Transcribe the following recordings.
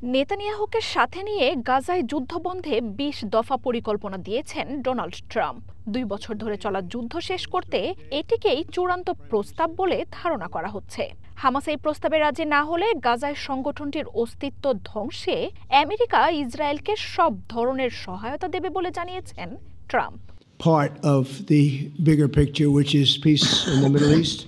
নেতানিয়াহুকে সাথে নিয়ে গাজায় যুদ্ধবন্ধে ২০ দফা পরিকল্পনা দিয়েছেন ডোনাল্ড ট্রাম্প। ২ বছর ধরে চলা যুদ্ধ শেষ করতে এটিকেই চূড়ান্ত প্রস্তাব বলে ধারণা করা হচ্ছে। হামাস এই প্রস্তাবে রাজি না হলে গাজায় সংগঠনটির অস্তিত্ব ধ্বংসে আমেরিকা ইসরায়েলকে সব ধরনের সহায়তা দেবে বলে জানিয়েছেন Trump. Part of the bigger picture, which is peace in the Middle East.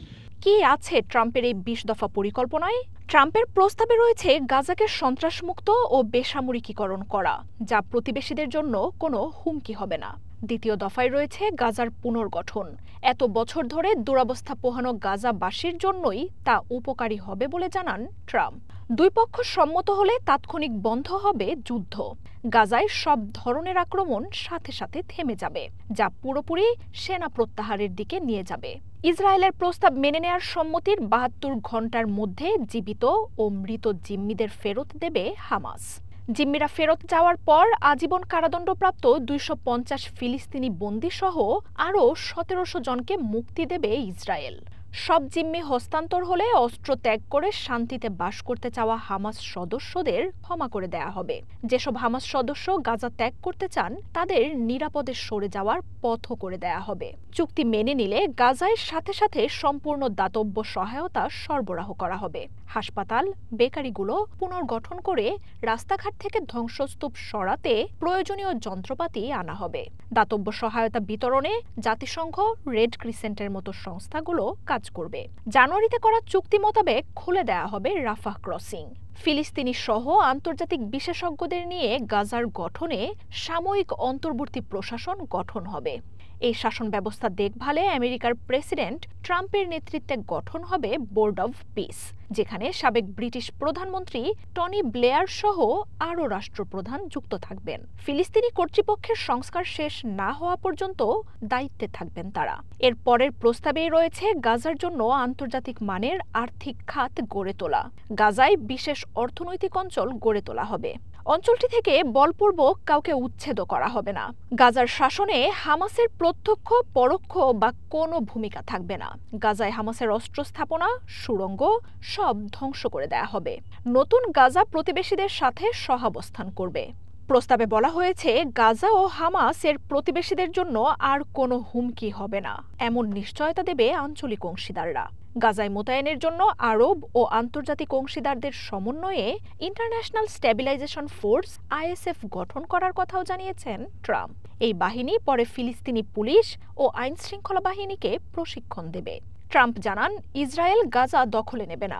কি আছে ট্রাম্পের এই ২০ দফা পরিকল্পনায়? ট্রাম্পের প্রস্তাবে রয়েছে গাজাকে সন্ত্রাসমুক্ত ও বেসামরিকীকরণ করা, যা প্রতিবেশীদের জন্য কোনো হুমকি হবে না। দ্বিতীয় দফায় রয়েছে গাজার পুনর্গঠন। এত বছর ধরে দুরবস্থা পোহানো গাজাবাসীর জন্যই তা উপকারী হবে বলে জানান ট্রাম্প। দুই পক্ষ সম্মত হলে তাৎক্ষণিক বন্ধ হবে যুদ্ধ। গাজায় সব ধরনের আক্রমণ সাথে সাথে থেমে যাবে, যা পুরোপুরি সেনা প্রত্যাহারের দিকে নিয়ে যাবে। ইসরায়েলের প্রস্তাব মেনে নেয়ার সম্মতির ৭২ ঘণ্টার মধ্যে জীবিত ও মৃত জিম্মিদের ফেরত দেবে হামাস। জিম্মিরা ফেরত যাওয়ার পর আজীবন কারাদণ্ডপ্রাপ্ত ২৫০ ফিলিস্তিনি বন্দীসহ আরও ১৭০০ জনকে মুক্তি দেবে ইসরায়েল। সব জিম্মি হস্তান্তর হলে অস্ত্র ত্যাগ করে শান্তিতে বাস করতে চাওয়া হামাস সদস্যদের ক্ষমা করে দেয়া হবে। যেসব হামাস সদস্য গাজা ত্যাগ করতে চান তাদের নিরাপদে সরে যাওয়ার পথও করে দেয়া হবে। চুক্তি মেনে নিলে গাজায় সাথে সাথে সম্পূর্ণ দাতব্য সহায়তা সরবরাহ করা হবে। হাসপাতাল, বেকারিগুলো পুনর্গঠন করে রাস্তাঘাট থেকে ধ্বংসস্তূপ সরাতে প্রয়োজনীয় যন্ত্রপাতি আনা হবে। দাতব্য সহায়তা বিতরণে জাতিসংঘ, রেড ক্রিসেন্টের মতো সংস্থাগুলো কাজ করবে। জানুয়ারিতে করা চুক্তি মোতাবেক খুলে দেয়া হবে রাফাহ ক্রসিং। ফিলিস্তিনি সহ আন্তর্জাতিক বিশেষজ্ঞদের নিয়ে গাজার গঠনে সাময়িক অন্তর্বর্তী প্রশাসন গঠন হবে। এই শাসন ব্যবস্থা দেখভালে আমেরিকার প্রেসিডেন্ট ট্রাম্পের নেতৃত্বে গঠন হবে বোর্ড অব পিস, যেখানে সাবেক ব্রিটিশ প্রধানমন্ত্রী টনি ব্লেয়ার সহ আরও রাষ্ট্রপ্রধান যুক্ত থাকবেন। ফিলিস্তিনি কর্তৃপক্ষের সংস্কার শেষ না হওয়া পর্যন্ত দায়িত্বে থাকবেন তারা। এর পরের প্রস্তাবেই রয়েছে গাজার জন্য আন্তর্জাতিক মানের আর্থিক খাত গড়ে তোলা। গাজায় বিশেষ অর্থনৈতিক অঞ্চল গড়ে তোলা হবে। অঞ্চলটি থেকে বলপূর্বক কাউকে উচ্ছেদ করা হবে না। গাজার শাসনে হামাসের প্রত্যক্ষ, পরোক্ষ বা কোনো ভূমিকা থাকবে না। গাজায় হামাসের অস্ত্র স্থাপনা, সুড়ঙ্গ সব ধ্বংস করে দেয়া হবে। নতুন গাজা প্রতিবেশীদের সাথে সহাবস্থান করবে। প্রস্তাবে বলা হয়েছে গাজা ও হামাস এর প্রতিবেশীদের জন্য আর কোনো হুমকি হবে না, এমন নিশ্চয়তা দেবে আঞ্চলিক অংশীদাররা। গাজায় মোতায়েনের জন্য আরব ও আন্তর্জাতিক অংশীদারদের সমন্বয়ে ইন্টারন্যাশনাল স্ট্যাবিলাইজেশন ফোর্স ISF গঠন করার কথাও জানিয়েছেন ট্রাম্প। এই বাহিনী পরে ফিলিস্তিনি পুলিশ ও আইনশৃঙ্খলা বাহিনীকে প্রশিক্ষণ দেবে। ট্রাম্প জানান ইসরায়েল গাজা দখলে নেবে না।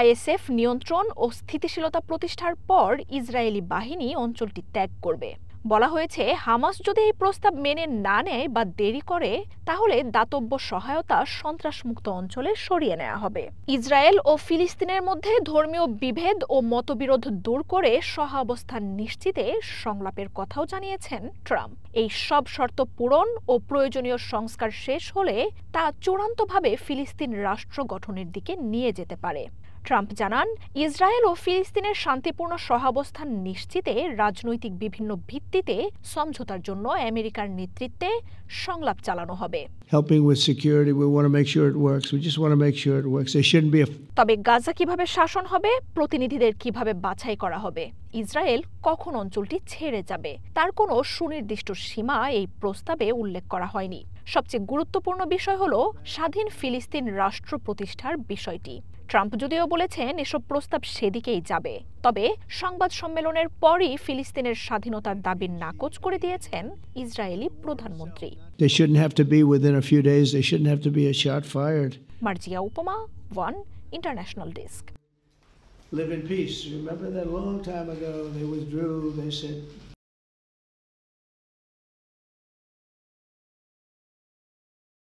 ISF নিয়ন্ত্রণ ও স্থিতিশীলতা প্রতিষ্ঠার পর ইসরায়েলি বাহিনী অঞ্চলটি ত্যাগ করবে। বলা হয়েছে হামাস যদি এই প্রস্তাব মেনে না নেয় বা দেরি করে, তাহলে দাতব্য সহায়তা সন্ত্রাসমুক্ত অঞ্চলে সরিয়ে নেওয়া হবে। ইসরায়েল ও ফিলিস্তিনের মধ্যে ধর্মীয় বিভেদ ও মতবিরোধ দূর করে সহাবস্থান নিশ্চিতে সংলাপের কথাও জানিয়েছেন ট্রাম্প। এই সব শর্ত পূরণ ও প্রয়োজনীয় সংস্কার শেষ হলে তা চূড়ান্তভাবে ফিলিস্তিন রাষ্ট্র গঠনের দিকে নিয়ে যেতে পারে। ট্রাম্প জানান ইসরায়েল ও ফিলিস্তিনের শান্তিপূর্ণ সহাবস্থান নিশ্চিতে রাজনৈতিক বিভিন্ন ভিত্তিতে সমঝোতার জন্য আমেরিকার নেতৃত্বে সংলাপ চালানো হবে। Helping with security, we want to make sure it works. We just want to make sure it works. There shouldn't be a... তবে গাজা কিভাবে শাসন হবে, প্রতিনিধিদের কিভাবে বাছাই করা হবে, ইসরায়েল কখন অঞ্চলটি ছেড়ে যাবে, তার কোনো সুনির্দিষ্ট সীমা এই প্রস্তাবে উল্লেখ করা হয়নি। সবচেয়ে গুরুত্বপূর্ণ বিষয় হলো স্বাধীন ফিলিস্তিন রাষ্ট্র প্রতিষ্ঠার বিষয়টি। ট্রাম্প যদিও বলেছেন এসব প্রস্তাব সেদিকেই যাবে, তবে সংবাদ সম্মেলনের পরই ফিলিস্তিনের স্বাধীনতার দাবি নাকচ করে দিয়েছেন ইসরায়েলি প্রধানমন্ত্রী। They shouldn't have to be within a few days. They shouldn't have to be a shot fired. Marjia উপমা, one international desk. Live in peace. Remember that a long time ago they withdrew. They said